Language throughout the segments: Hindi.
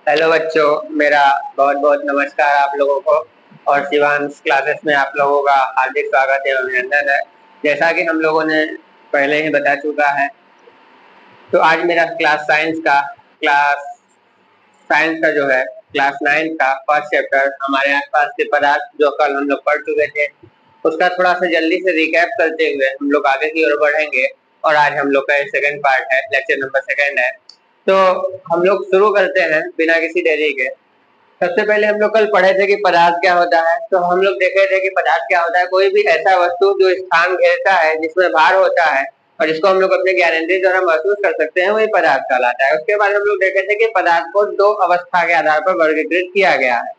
हेलो बच्चों, मेरा बहुत बहुत नमस्कार आप लोगों को। और शिवांश क्लासेस में आप लोगों का हार्दिक स्वागत है, अभिनंदन है। जैसा कि हम लोगों ने पहले ही बता चुका है, तो आज मेरा क्लास साइंस का जो है क्लास 9 का फर्स्ट चैप्टर हमारे आसपास के पदार्थ जो कल हम लोग पढ़ चुके थे, उसका थोड़ा सा जल्दी से रिकैप करते हुए हम लोग आगे की ओर बढ़ेंगे। और आज हम लोग का सेकंड पार्ट है, लेक्चर नंबर 2 है। तो हम लोग शुरू करते हैं बिना किसी देरी के। सबसे पहले हम लोग कल पढ़े थे कि पदार्थ क्या होता है। तो हम लोग देखे थे कि पदार्थ क्या होता है, कोई भी ऐसा वस्तु जो स्थान घेरता है, जिसमें भार होता है और जिसको हम लोग अपने ज्ञानेंद्रिय द्वारा महसूस कर सकते हैं, वही पदार्थ कहलाता है। उसके बाद हम लोग देखे थे कि पदार्थ को दो अवस्था के आधार पर वर्गीकृत किया गया है,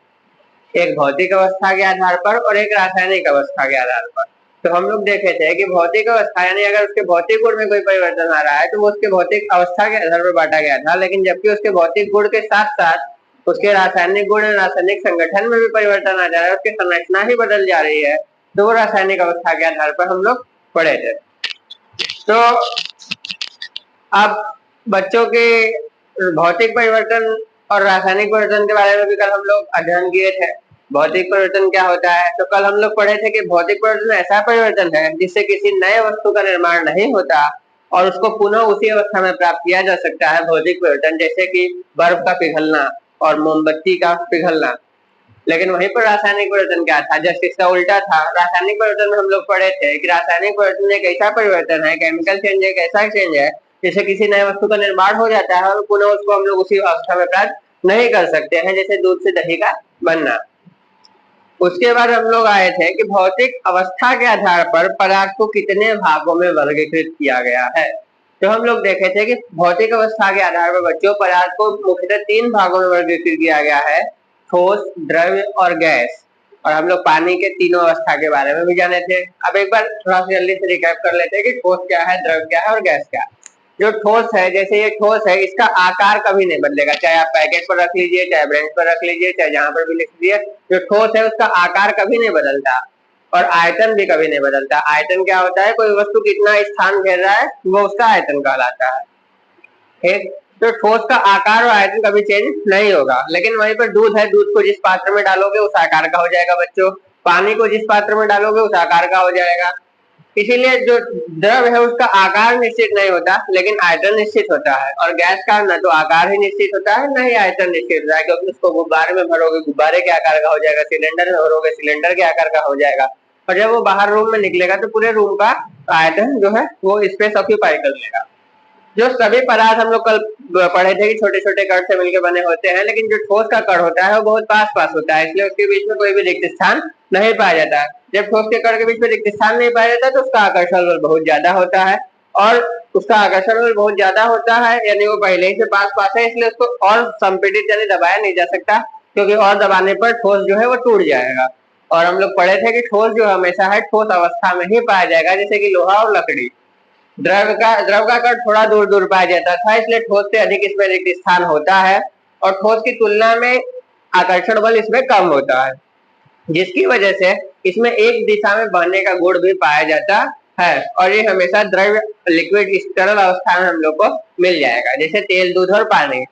एक भौतिक अवस्था के आधार पर और एक रासायनिक अवस्था के आधार पर। तो हम लोग देखे थे कि भौतिक अवस्था यानी अगर उसके भौतिक गुण में कोई परिवर्तन आ रहा है तो वो उसके भौतिक अवस्था के आधार पर बांटा गया था, लेकिन जबकि उसके भौतिक गुण के साथ साथ उसके रासायनिक गुण और रासायनिक संगठन में भी परिवर्तन आ जा रहा है, उसकी संरचना ही बदल जा रही है, तो वो रासायनिक अवस्था के आधार पर हम लोग पढ़े थे। तो अब बच्चों के भौतिक परिवर्तन और रासायनिक परिवर्तन के बारे में भी कल हम लोग अध्ययन किए थे। भौतिक परिवर्तन क्या होता है, तो कल हम लोग पढ़े थे कि भौतिक परिवर्तन ऐसा परिवर्तन है जिससे किसी नए वस्तु का निर्माण नहीं होता और उसको पुनः उसी अवस्था में प्राप्त किया जा सकता है। भौतिक परिवर्तन जैसे कि बर्फ का पिघलना और मोमबत्ती का पिघलना। लेकिन वहीं पर रासायनिक परिवर्तन क्या था, जस्ट इसका उल्टा था। रासायनिक परिवर्तन में हम लोग पढ़े थे कि रासायनिक परिवर्तन एक ऐसा परिवर्तन है, केमिकल चेंज एक ऐसा चेंज है जैसे किसी नए वस्तु का निर्माण हो जाता है और पुनः उसको हम लोग उसी अवस्था में प्राप्त नहीं कर सकते हैं, जैसे दूध से दही का बनना। उसके बाद हम लोग आए थे कि भौतिक अवस्था के आधार पर पदार्थ को कितने भागों में वर्गीकृत किया गया है। तो हम लोग देखे थे कि भौतिक अवस्था के आधार पर बच्चों पदार्थ को मुख्यतः 3 भागों में वर्गीकृत किया गया है, ठोस, द्रव्य और गैस। और हम लोग पानी के तीनों अवस्था के बारे में भी जाने थे। अब एक बार थोड़ा सा जल्दी से रिकैप कर लेते हैं कि ठोस क्या है, द्रव्य क्या है और गैस क्या है। जो ठोस है, जैसे ये ठोस है, इसका आकार कभी नहीं बदलेगा, चाहे आप पैकेट पर रख लीजिए, चाहे ब्रेंच पर रख लीजिए, चाहे जहां पर भी लिख लीजिए। जो ठोस है उसका आकार कभी नहीं बदलता और आयतन भी कभी नहीं बदलता। आयतन क्या होता है, कोई वस्तु कितना स्थान घेर रहा है वो उसका आयतन कहलाता है। ठीक, तो ठोस का आकार और आयतन कभी चेंज नहीं होगा। लेकिन वहीं पर दूध है, दूध को जिस पात्र में डालोगे उस आकार का हो जाएगा बच्चों। पानी को जिस पात्र में डालोगे उस आकार का हो जाएगा। इसीलिए जो द्रव है उसका आकार निश्चित नहीं होता, लेकिन आयतन निश्चित होता है। और गैस का न तो आकार ही निश्चित होता है, न ही आयतन निश्चित होता है, क्योंकि उसको गुब्बारे में भरोगे गुब्बारे के आकार का हो जाएगा, सिलेंडर में भरोगे सिलेंडर के आकार का हो जाएगा। और जब वो बाहर रूम में निकलेगा तो पूरे रूम का आयतन जो है वो स्पेस ऑक्यूपाई कर लेगा। जो सभी पदार्थ हम लोग कल पढ़े थे कि छोटे छोटे कण से मिलकर बने होते हैं, लेकिन जो ठोस का कण होता है वो बहुत पास पास होता है, इसलिए उसके बीच में कोई भी रिक्त स्थान नहीं पाया जाता। जब ठोस के कण के बीच में रिक्त स्थान नहीं पाया जाता तो उसका आकर्षण बल बहुत ज्यादा होता है, और उसका आकर्षण बल बहुत ज्यादा होता है यानी वो पहले ही से पास पास है, इसलिए उसको और संपीड़ित यानी दबाया नहीं जा सकता, क्योंकि और दबाने पर ठोस जो है वो टूट जाएगा। और हम लोग पढ़े थे कि ठोस जो हमेशा है ठोस अवस्था में ही पाया जाएगा, जैसे कि लोहा और लकड़ी। द्रव का कण थोड़ा दूर दूर पाया जाता था, इसलिए ठोस से अधिक इसमें रिक्त स्थान होता है और ठोस की तुलना में आकर्षण बल इसमें कम होता है, जिसकी वजह से इसमें एक दिशा में बहने का गुण भी पाया जाता है। और ये हमेशा द्रव्य लिक्विड इस तरल अवस्था में हम लोग को मिल जाएगा, जैसे तेल, दूध और पानी।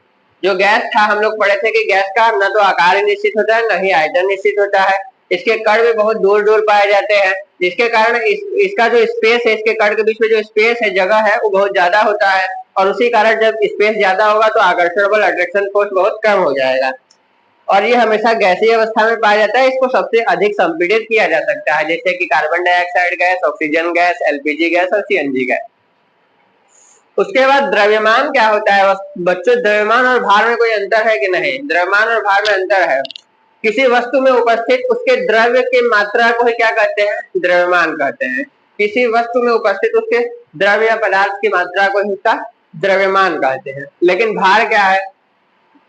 जो गैस था हम लोग पढ़े थे कि गैस का न तो आकार ही निश्चित होता है, न ही आयतन निश्चित होता है। इसके कण भी बहुत दूर दूर पाए जाते हैं, जिसके कारण इसका जो स्पेस है, इसके कण के बीच में जो स्पेस है, जगह है, वो बहुत ज्यादा होता है। और उसी कारण जब स्पेस ज्यादा होगा तो आकर्षण बल, अट्रैक्शन फोर्स बहुत कम हो जाएगा। और ये हमेशा गैसीय अवस्था में पाया जाता है, इसको सबसे अधिक संपीड़ित किया जा सकता है, जैसे कि carbon dioxide gas, oxygen gas, LPG gas और सीएनजी गैस। उसके बाद द्रव्यमान क्या होता है बच्चों, द्रव्यमान और भार में कोई अंतर है कि नहीं? द्रव्यमान और भार में अंतर है। किसी वस्तु में उपस्थित उसके द्रव्य की मात्रा को ही क्या कहते हैं? द्रव्यमान कहते हैं। किसी वस्तु में उपस्थित उसके द्रव्य या पदार्थ की मात्रा को ही उसका द्रव्यमान कहते हैं। लेकिन भार क्या है?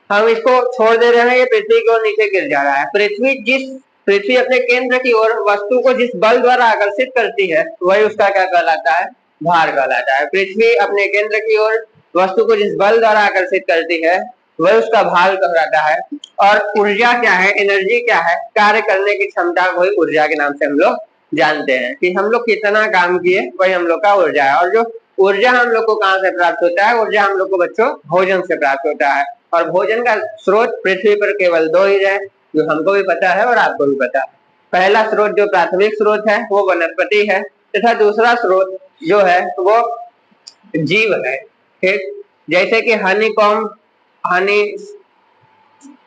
हम इसको छोड़ दे रहे हैं, ये पृथ्वी की ओर नीचे गिर जा रहा है। पृथ्वी अपने केंद्र की ओर वस्तु को जिस बल द्वारा आकर्षित करती है वही उसका क्या कहलाता है? भार कहलाता है। पृथ्वी अपने केंद्र की ओर वस्तु को जिस बल द्वारा आकर्षित करती है वह उसका भार कहलाता है। और ऊर्जा क्या है, एनर्जी क्या है? कार्य करने की क्षमता को ही ऊर्जा के नाम से हम लोग जानते हैं, कि हम लोग कितना काम किए वही हम लोग का ऊर्जा है। और जो ऊर्जा हम लोग को कहाँ से प्राप्त होता है? ऊर्जा हम लोग को बच्चों भोजन से प्राप्त होता है। और भोजन का स्रोत पृथ्वी पर केवल दो ही है, जो हमको भी पता है और आपको भी पता है। पहला स्रोत जो प्राथमिक स्रोत है वो वनस्पति है, तथा दूसरा स्रोत जो है वो जीव है। ठीक, जैसे कि हनी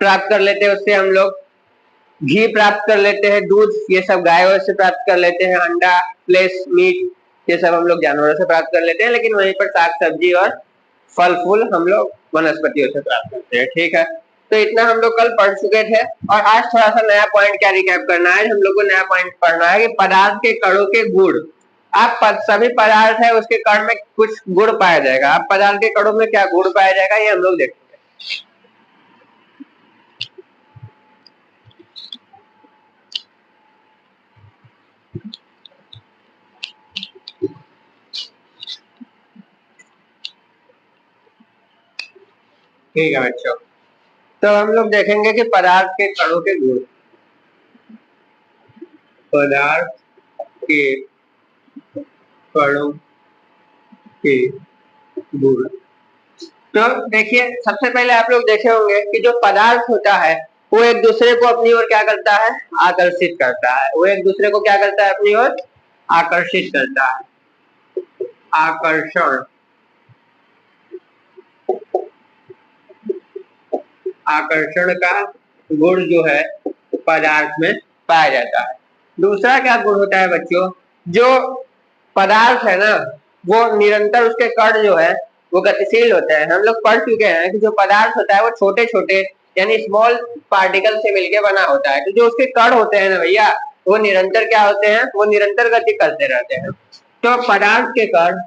प्राप्त कर लेते हैं, उससे हम लोग घी प्राप्त कर लेते हैं, दूध ये सब गायों से प्राप्त कर लेते हैं, अंडा, फ्लेश, मीट ये सब हम लोग जानवरों से प्राप्त कर लेते हैं, लेकिन वहीं पर साग सब्जी और फल फूल हम लोग वनस्पतियों से प्राप्त करते हैं। ठीक है, तो इतना हम लोग कल पढ़ चुके थे, और आज थोड़ा सा नया पॉइंट क्या रिकैप करना है, हम लोग को नया पॉइंट पढ़ना है कि पदार्थ के कणों के गुण। आप सभी पदार्थ है उसके कण में कुछ गुण पाया जाएगा, आप पदार्थ के कणों में क्या गुण पाया जाएगा ये हम लोग देखेंगे। ठीक है बच्चों, तो हम लोग देखेंगे कि पदार्थ के कणों के गुण। पदार्थ के कणों के गुण, तो देखिए सबसे पहले आप लोग देखे होंगे कि जो पदार्थ होता है वो एक दूसरे को अपनी ओर क्या करता है, आकर्षित करता है। वो एक दूसरे को क्या करता है, अपनी ओर आकर्षित करता है। आकर्षण, आकर्षण का गुण जो है पदार्थ में पाया जाता है। दूसरा क्या गुण होता है बच्चों, जो पदार्थ है ना वो निरंतर उसके कण जो है वो गतिशील होते हैं। हम लोग पढ़ चुके हैं कि जो पदार्थ होता है वो छोटे छोटे यानी स्मॉल पार्टिकल से मिलके बना होता है, तो जो उसके कण होते हैं ना भैया वो निरंतर क्या होते हैं, वो निरंतर गति करते रहते हैं। तो पदार्थ के कण,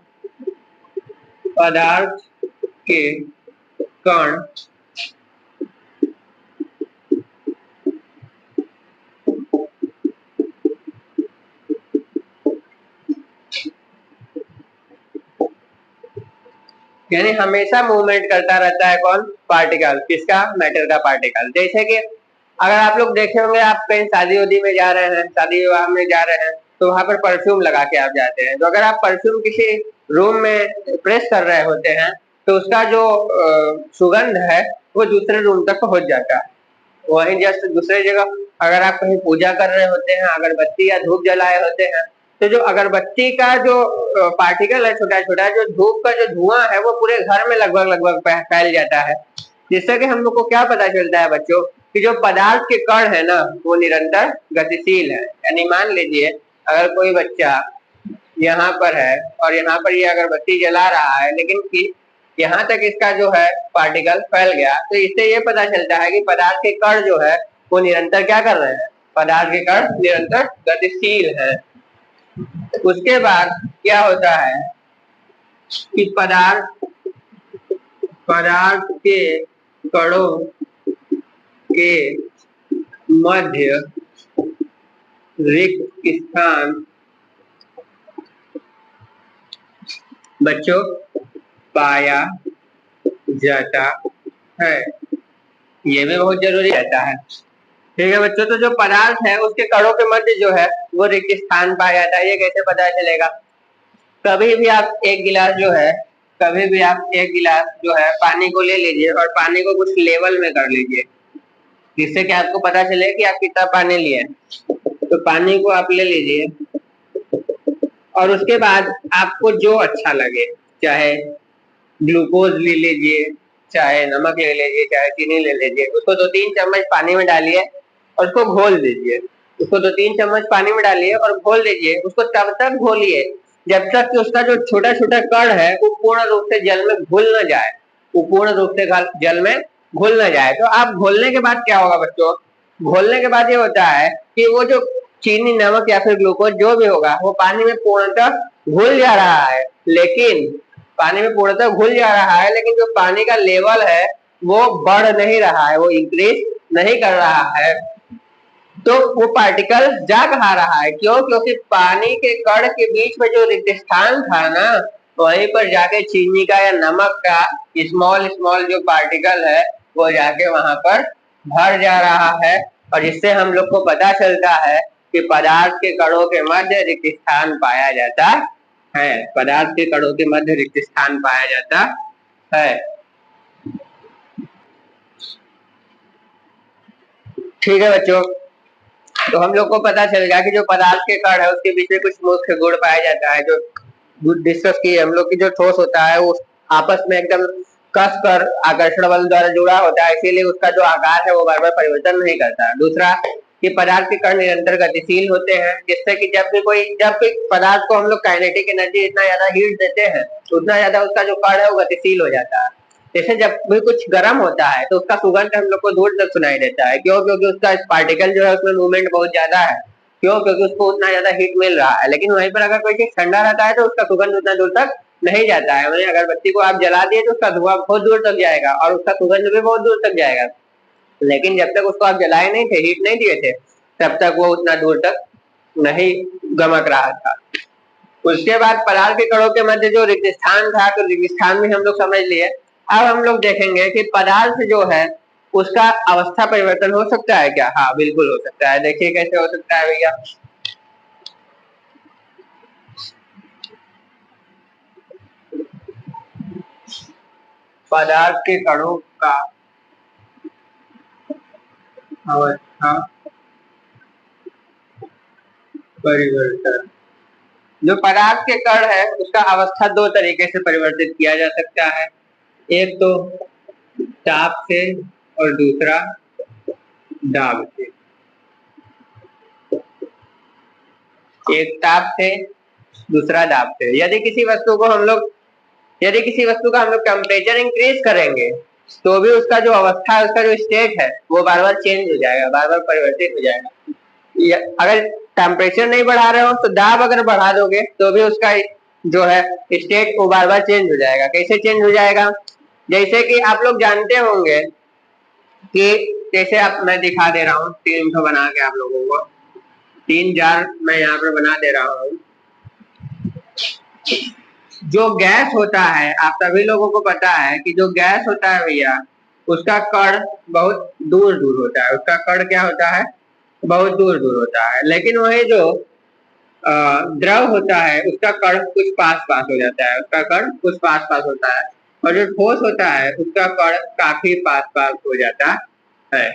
पदार्थ के कण यानी हमेशा मूवमेंट करता रहता है कौन, पार्टिकल, किसका, मैटर का पार्टिकल। जैसे कि अगर आप लोग देखे होंगे, आप कहीं शादी उदी में जा रहे हैं, शादी विवाह में जा रहे हैं, तो वहां पर परफ्यूम लगा के आप जाते हैं। तो अगर आप परफ्यूम किसी रूम में प्रेस कर रहे होते हैं तो उसका जो सुगंध है वो दूसरे रूम तक पहुंच जाता है। वहीं जस्ट दूसरे जगह अगर आप कहीं पूजा कर रहे होते हैं, अगरबत्ती या धूप जलाए होते हैं, तो जो अगरबत्ती का जो पार्टिकल है, छोटा छोटा, जो धूप का जो धुआं है वो पूरे घर में लगभग लगभग फैल जाता है। जिससे कि हम लोग को क्या पता चलता है बच्चों कि जो पदार्थ के कण है ना वो निरंतर गतिशील है। यानी मान लीजिए अगर कोई बच्चा यहाँ पर है और यहाँ पर ये अगरबत्ती जला रहा है, लेकिन कि यहाँ तक इसका जो है पार्टिकल फैल गया, तो इससे ये पता चलता है कि पदार्थ के कण जो है वो निरंतर क्या कर रहे हैं, पदार्थ के कण निरंतर गतिशील है। उसके बाद क्या होता है कि पदार्थ के कणों के मध्य रिक्त स्थान बच्चों पाया जाता है। ये भी बहुत जरूरी रहता है। ठीक है बच्चों, तो जो पदार्थ है उसके कणों के मध्य जो है वो रिक्त स्थान पाया जाता है। ये कैसे पता चलेगा, कभी भी आप एक गिलास जो है, कभी भी आप एक गिलास जो है पानी को ले लीजिए और पानी को कुछ लेवल में कर लीजिए, जिससे कि आपको पता चले कि आप कितना पानी लिए। तो पानी को आप ले लीजिए और उसके बाद आपको जो अच्छा लगे, चाहे ग्लूकोज ले लीजिए, चाहे नमक ले लीजिए, चाहे चीनी ले लीजिए, उसको 2-3 चम्मच पानी में डालिए और उसको घोल दीजिए। उसको 2-3 चम्मच पानी में डालिए और घोल दीजिए। उसको तब तक घोलिए जब तक कि उसका जो छोटा छोटा कण है वो पूर्ण रूप से जल में घुल न जाए, वो पूर्ण रूप से जल में घुल न जाए। तो आप घोलने के बाद क्या होगा बच्चों, घोलने के बाद ये होता है कि वो जो चीनी, नमक या फिर ग्लूकोज जो भी होगा वो पानी में पूर्णतः घुल जा रहा है, लेकिन पानी में पूर्णतः घुल जा रहा है, लेकिन जो पानी का लेवल है वो बढ़ नहीं रहा है, वो इंक्रीज नहीं कर रहा है। तो वो पार्टिकल जा कहाँ रहा है, क्यों, क्योंकि पानी के कण के बीच में जो रिक्त स्थान था ना वहीं पर जाके चीनी का या नमक का स्मॉल स्मॉल जो पार्टिकल है वो जाके वहां पर भर जा रहा है। और जिससे हम लोग को पता चलता है कि पदार्थ के कणों के मध्य रिक्त स्थान पाया जाता है। पदार्थ के कणों के मध्य रिक्त स्थान पाया जाता है। ठीक है बच्चों, तो हम लोग को पता चल गया कि जो पदार्थ के कण है उसके बीच में कुछ मुख्य गुण पाया जाता है। जो डिस्कस किए हम लोग की, जो ठोस होता है वो आपस में एकदम कस कर आकर्षण बल द्वारा जुड़ा होता है, इसीलिए उसका जो आकार है वो बार बार परिवर्तन नहीं करता। दूसरा कि पदार्थ के कण निरंतर गतिशील होते हैं, जिससे कि जब भी पदार्थ को हम लोग काइनेटिक एनर्जी इतना ज्यादा हीट देते हैं उतना ज्यादा उसका जो कण है वो गतिशील हो जाता है। जैसे जब भी कुछ गर्म होता है तो उसका सुगंध हम लोग को दूर तक सुनाई देता है। क्यों? क्योंकि उसका पार्टिकल जो है उसमें मूवमेंट बहुत ज्यादा है। क्यों? क्योंकि उसको उतना ज्यादा हीट मिल रहा है। लेकिन वहीं पर अगर कोई चीज ठंडा रहता है तो उसका सुगंध उतना दूर तक नहीं जाता है। वहीं अगरबत्ती को आप जला दिए तो उसका धुआं बहुत दूर तक जाएगा और उसका सुगंध भी बहुत दूर तक जाएगा। लेकिन जब तक उसको आप जलाए नहीं थे, हीट नहीं दिए थे, तब तक वो उतना दूर तक नहीं गमक रहा था। उसके बाद पदार्थ के कणों के मध्य जो रिक्त स्थान था, तो रिक्त स्थान भी हम लोग समझ लिए। अब हम लोग देखेंगे कि पदार्थ जो है उसका अवस्था परिवर्तन हो सकता है क्या? हाँ, बिल्कुल हो सकता है। देखिए कैसे हो सकता है भैया। पदार्थ के कणों का अवस्था परिवर्तन, जो पदार्थ के कण है उसका अवस्था दो तरीके से परिवर्तित किया जा सकता है। एक तो ताप से और दूसरा दाब से। एक ताप से, दूसरा दाब से। यदि किसी वस्तु का हम लोग टेम्परेचर इंक्रीज करेंगे तो भी उसका जो अवस्था है, उसका जो स्टेट है वो बार बार चेंज हो जाएगा, बार बार परिवर्तित हो जाएगा। अगर टेम्परेचर नहीं बढ़ा रहे हो तो दाब अगर बढ़ा दोगे तो भी उसका जो है स्टेट वो बार बार चेंज हो जाएगा। कैसे चेंज हो जाएगा? जैसे कि आप लोग जानते होंगे कि जैसे आप, मैं दिखा दे रहा हूँ तीन ठो बना के आप लोगों को, 3 जार मैं यहाँ पर बना दे रहा हूँ। जो गैस होता है, आप सभी लोगों को पता है कि जो गैस होता है भैया उसका कण बहुत दूर दूर होता है। उसका कण क्या होता है? बहुत दूर दूर होता है। लेकिन वही जो द्रव होता है उसका कण कुछ पास पास हो जाता है, उसका कण कुछ पास पास होता है। और जो ठोस होता है उसका कण काफी पास पास हो जाता है।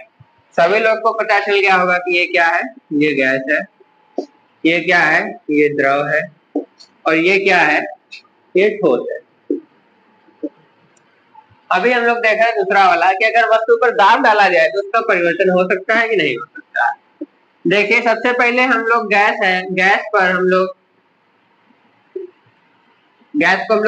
सभी लोग को पता चल गया होगा कि ये क्या है? ये गैस है। ये क्या है? ये द्रव है। और ये क्या है? ये ठोस है। अभी हम लोग देख रहे हैं दूसरा वाला कि अगर वस्तु पर दाब डाला जाए तो उसका परिवर्तन हो सकता है कि नहीं हो सकता है। देखिए सबसे पहले हम लोग गैस है, गैस को हम लोग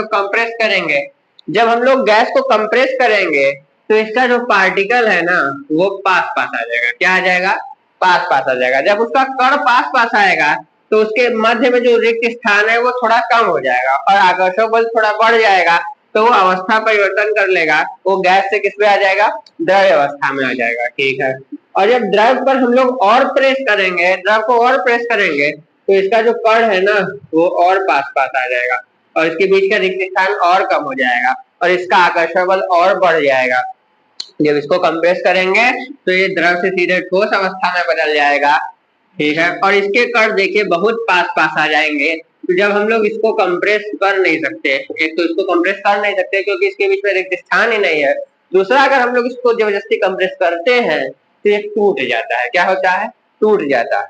कंप्रेस करेंगे। जब हम लोग गैस को कंप्रेस करेंगे तो इसका जो पार्टिकल है ना वो पास पास आ जाएगा। क्या आ जाएगा? पास पास आ जाएगा। जब उसका कण पास पास आएगा तो उसके मध्य में जो रिक्त स्थान है वो थोड़ा कम हो जाएगा और आकर्षक बल थोड़ा बढ़ जाएगा, तो वो अवस्था परिवर्तन कर लेगा। वो गैस से किस पे आ जाएगा? द्रव अवस्था में आ जाएगा। ठीक है। और जब द्रव पर हम लोग और प्रेस करेंगे, द्रव को और प्रेस करेंगे तो इसका जो कण है ना वो और पास पास आ जाएगा और इसके बीच का रिक्त स्थान और कम हो जाएगा और इसका आकर्षण बल और बढ़ जाएगा। जब इसको कंप्रेस करेंगे तो ये द्रव से सीधे ठोस अवस्था में बदल जाएगा। ठीक है। और इसके कण देखिए बहुत पास पास आ जाएंगे। तो जब हम लोग इसको कंप्रेस कर नहीं सकते, एक तो इसको कंप्रेस कर नहीं सकते क्योंकि इसके बीच में रिक्त स्थान ही नहीं है। दूसरा, अगर हम लोग इसको जबरदस्ती कंप्रेस करते हैं तो ये टूट जाता है। क्या होता है? टूट जाता है।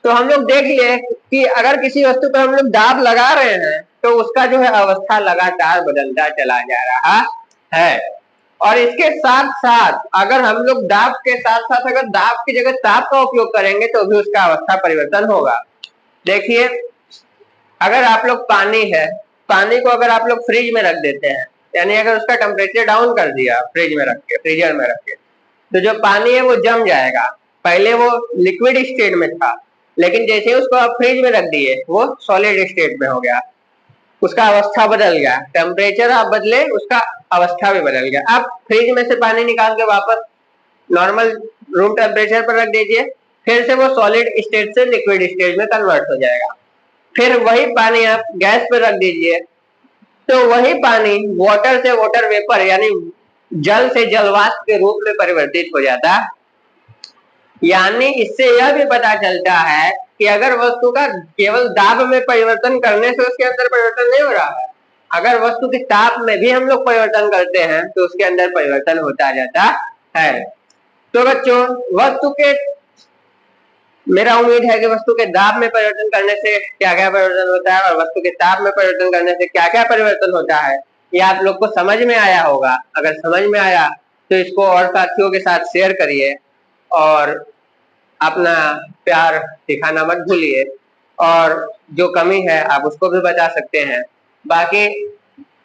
तो हम लोग देख लिए कि अगर किसी वस्तु पर हम लोग दाब लगा रहे हैं तो उसका जो है अवस्था लगातार बदलता चला जा रहा है। और इसके साथ साथ अगर हम लोग दाब के साथ साथ अगर दाब की जगह ताप का उपयोग करेंगे तो भी उसका अवस्था परिवर्तन होगा। देखिए अगर आप लोग पानी को अगर आप लोग फ्रिज में रख देते हैं, यानी अगर उसका टेम्परेचर डाउन कर दिया फ्रिज में रख के, फ्रीजर में रख के, तो जो पानी है वो जम जाएगा। पहले वो लिक्विड स्टेट में था, लेकिन जैसे ही उसको आप फ्रिज में रख दिए वो सॉलिड स्टेट में हो गया। उसका अवस्था बदल गया। टेम्परेचर आप बदले, उसका अवस्था भी बदल गया। आप फ्रिज में से पानी निकाल के वापस नॉर्मल रूम टेम्परेचर पर रख दीजिए, फिर से वो सॉलिड स्टेट से लिक्विड स्टेट में कन्वर्ट हो जाएगा। फिर वही पानी आप गैस पर रख दीजिए तो वही पानी वाटर से वाटर वेपर यानी जल से जलवाष्प के रूप में परिवर्तित हो जाता। यानी इससे यह भी पता चलता है कि अगर वस्तु का केवल दाब में परिवर्तन करने से उसके अंदर परिवर्तन नहीं हो रहा है, अगर वस्तु के ताप में भी हम लोग परिवर्तन करते हैं तो उसके अंदर परिवर्तन होता जाता है। तो बच्चों वस्तु के, मेरा उम्मीद है कि वस्तु के दाब में परिवर्तन करने से क्या क्या परिवर्तन होता है और वस्तु के ताप में परिवर्तन करने से क्या क्या परिवर्तन होता है, ये आप लोग को समझ में आया होगा। अगर समझ में आया तो इसको और साथियों के साथ शेयर करिए और अपना प्यार दिखाना मत भूलिए, और जो कमी है आप उसको भी बता सकते हैं। बाकी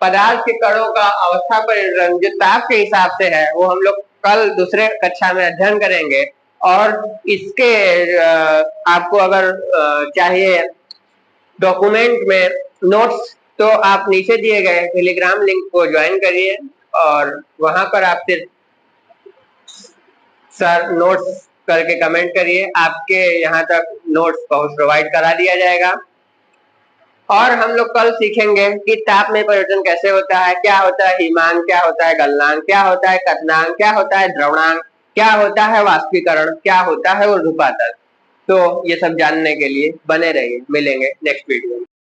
पदार्थ के कणों का अवस्था परिवर्तन जो ताप के हिसाब से है वो हम लोग कल दूसरे कक्षा में अध्ययन करेंगे। और इसके आपको अगर चाहिए डॉक्यूमेंट में नोट्स, तो आप नीचे दिए गए टेलीग्राम लिंक को ज्वाइन करिए और वहां पर आप सिर्फ सर नोट्स करके कमेंट करिए, आपके यहाँ तक नोट्स प्रोवाइड करा दिया जाएगा। और हम लोग कल सीखेंगे कि ताप में परिवर्तन कैसे होता है, क्या होता है हिमांक, क्या होता है गलनांक, क्या होता है कथनांक, क्या होता है द्रवणांक, क्या होता है वाष्पीकरण, क्या होता है ऊर्ध्वपातक। तो ये सब जानने के लिए बने रहिए, मिलेंगे नेक्स्ट वीडियो में।